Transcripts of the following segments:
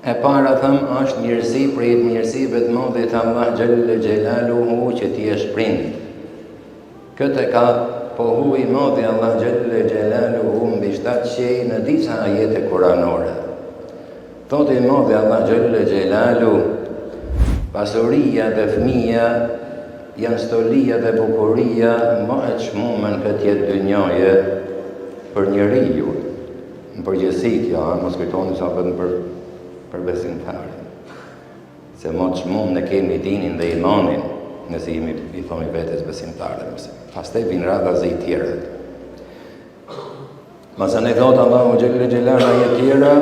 E para thëm është mirësi për jetë mirësive të modhit Allah Gjelle Gjelaluhu që ti është prind. Këtë ka pohu i modhi Allah Gjelle Gjelaluhu mbi 7 qej në disa ajete kuranore. Thot i modhi Allah Gjelle Gjelaluhu, pasuria dhe fëmia janë stolia dhe bukuria më e çmuar këtë jetë dynjaje për njeriu. Në përgjithësi kjo, mos kujtoni sa vetëm për besimtarin. Se më çmuar ne kemi dinin dhe imanin, nëse i thomi vetes besimtarë. Pastaj vin radha zë i tjerë. Masanë thot Allahu Gjelle Gjelaluhu e tjera,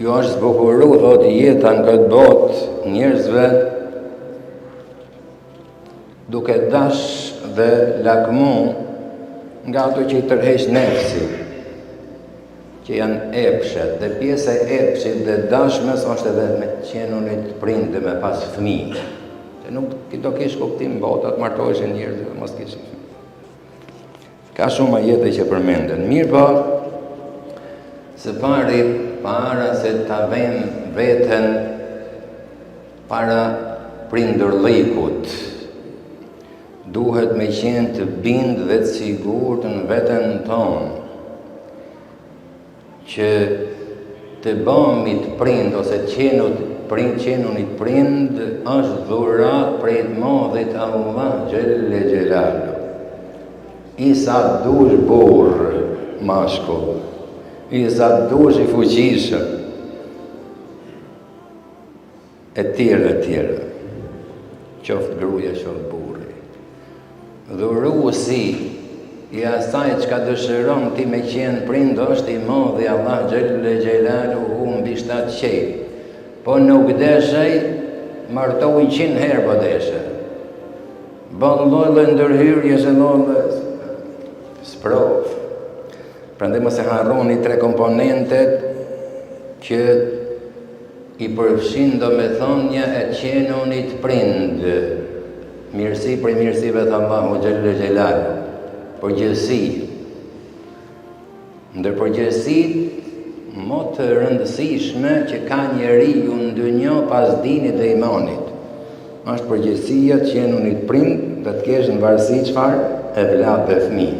ju është zbukuru, thot jeta në këtë botë njerëzve duke dash dhe lakmu nga ato që i tërheq nefsi, që janë epshet, dhe pjesa e epshit dhe dashmes është edhe me qenunit prindë me pas fëmijë. Se nuk do kish kuptim botat, martoheshin njerëz dhe mos kishin fëmijë. Ka shumë ajete që përmenden. Mirë po, së pari, para se ta vëmë veten para prindërllikut, duhet me qenë të bindë dhe të sigurt në veten tonë, që të bëmit prind ose qenunit prind është dhurat prej të modhit Allah Gjelle Gjelaluhu. I sa dush burr mashkull, i sa dush i fuqishëm, e tjerë, qoftë gruaja, qoftë burri. Dhuruesi i asaj që ka dëshiron ti me qenë prind është i modhi Allah Gjelle Gjelaluhu mbi 7 qej. Po nuk deshej, martohu 100 herë po deshe. Bën lloj ndërhyrje se lloj sprov. Prandaj mos e harroni 3 komponentet që i përfshin domethënia e qenunit prind. Mirësi për mirësive të Allahu Gjelle Gjelaluhu. Përgjësi. Ndër përgjësit më të rëndësishme që ka njeriu në dynjë pas dinit dhe imanit, është përgjësia qenunit prind dhe të kesh në varësi çfarë? E vlat dhe fëmijë.